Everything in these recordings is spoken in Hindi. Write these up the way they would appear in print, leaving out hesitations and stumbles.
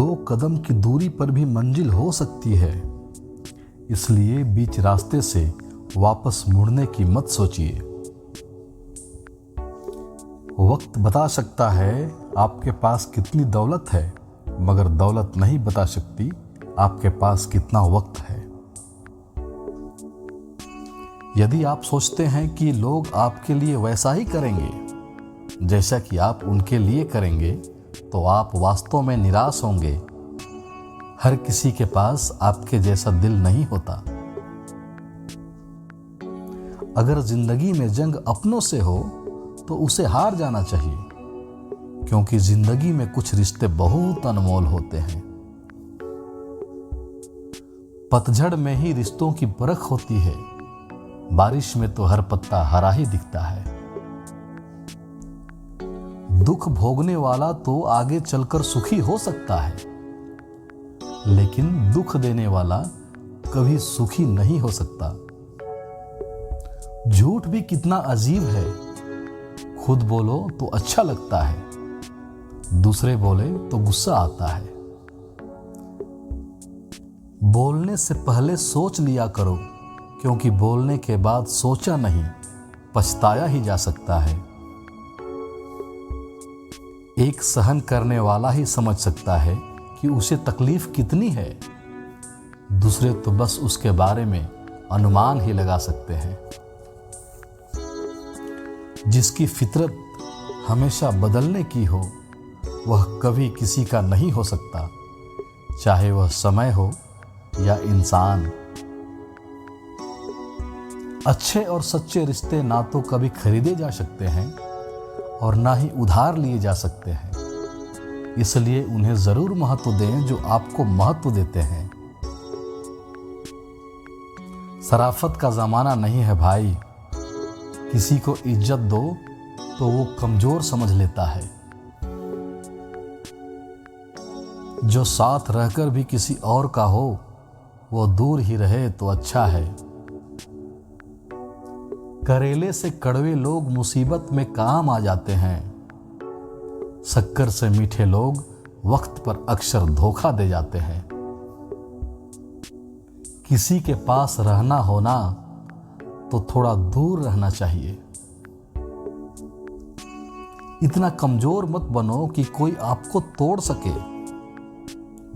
2 कदम की दूरी पर भी मंजिल हो सकती है, इसलिए बीच रास्ते से वापस मुड़ने की मत सोचिए। वक्त बता सकता है आपके पास कितनी दौलत है, मगर दौलत नहीं बता सकती आपके पास कितना वक्त है। यदि आप सोचते हैं कि लोग आपके लिए वैसा ही करेंगे जैसा कि आप उनके लिए करेंगे, तो आप वास्तव में निराश होंगे। हर किसी के पास आपके जैसा दिल नहीं होता। अगर जिंदगी में जंग अपनों से हो तो उसे हार जाना चाहिए, क्योंकि जिंदगी में कुछ रिश्ते बहुत अनमोल होते हैं। पतझड़ में ही रिश्तों की परख होती है, बारिश में तो हर पत्ता हरा ही दिखता है। दुख भोगने वाला तो आगे चलकर सुखी हो सकता है, लेकिन दुख देने वाला कभी सुखी नहीं हो सकता। झूठ भी कितना अजीब है, खुद बोलो तो अच्छा लगता है, दूसरे बोले तो गुस्सा आता है। बोलने से पहले सोच लिया करो, क्योंकि बोलने के बाद सोचा नहीं, पछताया ही जा सकता है। एक सहन करने वाला ही समझ सकता है कि उसे तकलीफ कितनी है, दूसरे तो बस उसके बारे में अनुमान ही लगा सकते हैं। जिसकी फितरत हमेशा बदलने की हो, वह कभी किसी का नहीं हो सकता, चाहे वह समय हो या इंसान। अच्छे और सच्चे रिश्ते ना तो कभी खरीदे जा सकते हैं और ना ही उधार लिए जा सकते हैं, इसलिए उन्हें जरूर महत्व दें जो आपको महत्व देते हैं। शराफत का जमाना नहीं है भाई, किसी को इज्जत दो तो वो कमजोर समझ लेता है। जो साथ रहकर भी किसी और का हो, वो दूर ही रहे तो अच्छा है। करेले से कड़वे लोग मुसीबत में काम आ जाते हैं, शक्कर से मीठे लोग वक्त पर अक्सर धोखा दे जाते हैं। किसी के पास रहना होना तो थोड़ा दूर रहना चाहिए। इतना कमजोर मत बनो कि कोई आपको तोड़ सके,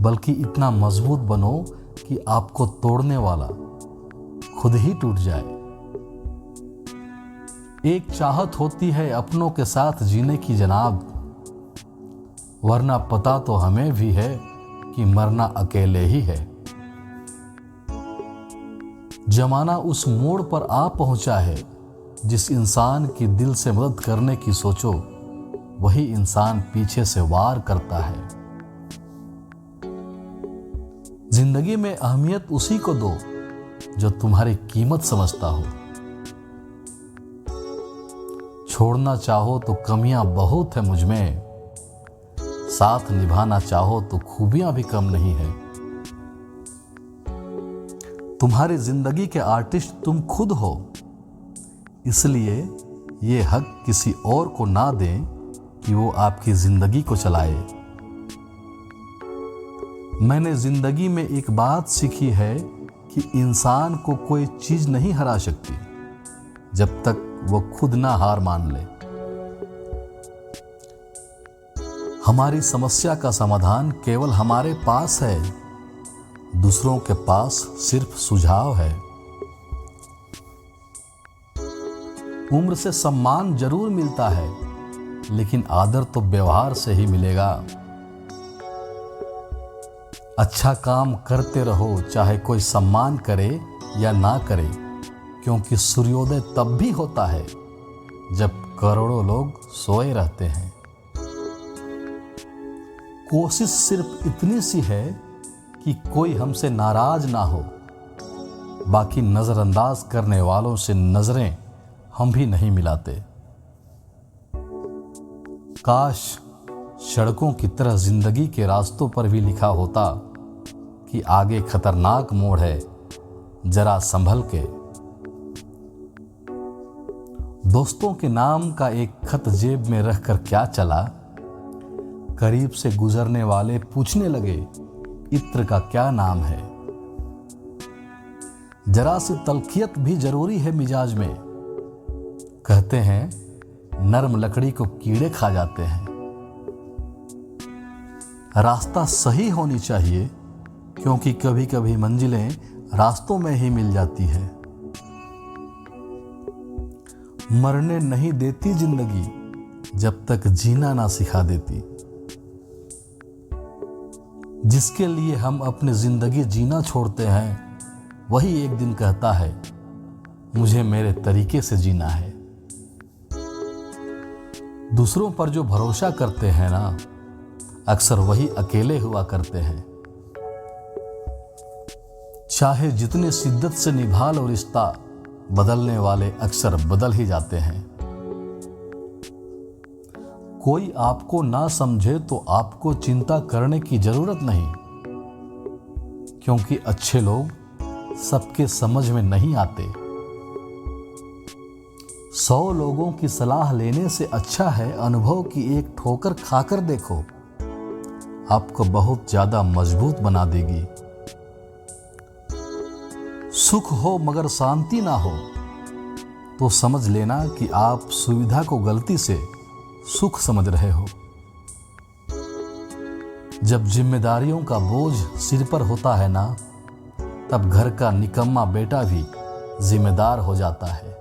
बल्कि इतना मजबूत बनो कि आपको तोड़ने वाला खुद ही टूट जाए। एक चाहत होती है अपनों के साथ जीने की जनाब, वरना पता तो हमें भी है कि मरना अकेले ही है। जमाना उस मोड़ पर आ पहुंचा है, जिस इंसान की दिल से मदद करने की सोचो, वही इंसान पीछे से वार करता है। जिंदगी में अहमियत उसी को दो जो तुम्हारी कीमत समझता हो। छोड़ना चाहो तो कमियां बहुत है मुझमें, साथ निभाना चाहो तो खूबियां भी कम नहीं है। तुम्हारी जिंदगी के आर्टिस्ट तुम खुद हो, इसलिए ये हक किसी और को ना दें कि वो आपकी जिंदगी को चलाए। मैंने जिंदगी में एक बात सीखी है कि इंसान को कोई चीज नहीं हरा सकती जब तक वो खुद ना हार मान ले। हमारी समस्या का समाधान केवल हमारे पास है, दूसरों के पास सिर्फ सुझाव है। उम्र से सम्मान जरूर मिलता है, लेकिन आदर तो व्यवहार से ही मिलेगा। अच्छा काम करते रहो, चाहे कोई सम्मान करे या ना करे, क्योंकि सूर्योदय तब भी होता है जब करोड़ों लोग सोए रहते हैं। कोशिश सिर्फ इतनी सी है कि कोई हमसे नाराज ना हो, बाकी नजरअंदाज करने वालों से नजरें हम भी नहीं मिलाते। काश सड़कों की तरह जिंदगी के रास्तों पर भी लिखा होता कि आगे खतरनाक मोड़ है, जरा संभल के। दोस्तों के नाम का एक खत जेब में रखकर क्या चला, करीब से गुजरने वाले पूछने लगे, इत्र का क्या नाम है। जरा सी तल्खियत भी जरूरी है मिजाज में। कहते हैं नरम लकड़ी को कीड़े खा जाते हैं। रास्ता सही होनी चाहिए, क्योंकि कभी कभी मंजिलें रास्तों में ही मिल जाती है। मरने नहीं देती जिंदगी जब तक जीना ना सिखा देती। जिसके लिए हम अपनी जिंदगी जीना छोड़ते हैं, वही एक दिन कहता है मुझे मेरे तरीके से जीना है। दूसरों पर जो भरोसा करते हैं ना, अक्सर वही अकेले हुआ करते हैं। चाहे जितने शिद्दत से निभा लो रिश्ता, बदलने वाले अक्सर बदल ही जाते हैं। कोई आपको ना समझे तो आपको चिंता करने की जरूरत नहीं, क्योंकि अच्छे लोग सबके समझ में नहीं आते। 100 लोगों की सलाह लेने से अच्छा है अनुभव की एक ठोकर खाकर देखो, आपको बहुत ज्यादा मजबूत बना देगी। सुख हो मगर शांति ना हो तो समझ लेना कि आप सुविधा को गलती से सुख समझ रहे हो। जब जिम्मेदारियों का बोझ सिर पर होता है ना, तब घर का निकम्मा बेटा भी जिम्मेदार हो जाता है।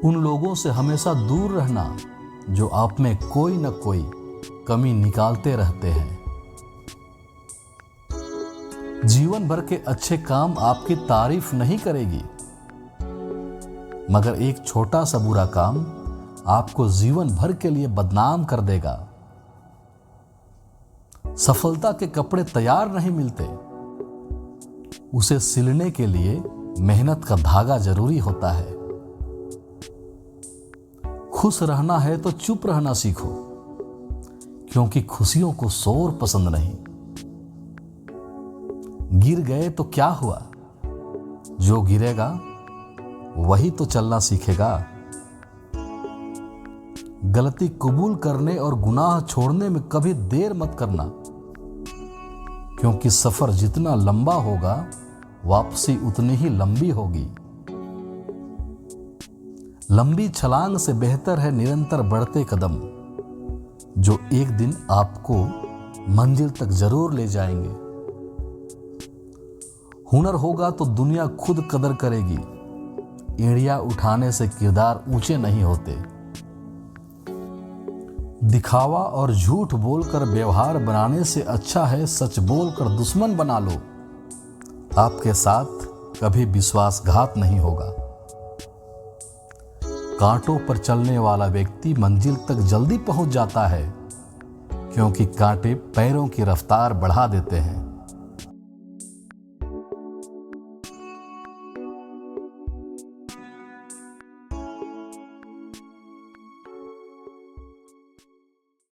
उन लोगों से हमेशा दूर रहना जो आप में कोई न कोई कमी निकालते रहते हैं। जीवन भर के अच्छे काम आपकी तारीफ नहीं करेगी, मगर एक छोटा सा बुरा काम आपको जीवन भर के लिए बदनाम कर देगा। सफलता के कपड़े तैयार नहीं मिलते, उसे सिलने के लिए मेहनत का धागा जरूरी होता है। खुश रहना है तो चुप रहना सीखो, क्योंकि खुशियों को शोर पसंद नहीं। गिर गए तो क्या हुआ, जो गिरेगा वही तो चलना सीखेगा। गलती कबूल करने और गुनाह छोड़ने में कभी देर मत करना, क्योंकि सफर जितना लंबा होगा वापसी उतनी ही लंबी होगी। लंबी छलांग से बेहतर है निरंतर बढ़ते कदम, जो एक दिन आपको मंजिल तक जरूर ले जाएंगे। हुनर होगा तो दुनिया खुद कदर करेगी। एड़ियां उठाने से किरदार ऊंचे नहीं होते। दिखावा और झूठ बोलकर व्यवहार बनाने से अच्छा है सच बोलकर दुश्मन बना लो। आपके साथ कभी विश्वासघात नहीं होगा। कांटों पर चलने वाला व्यक्ति मंजिल तक जल्दी पहुंच जाता है, क्योंकि कांटे पैरों की रफ्तार बढ़ा देते हैं।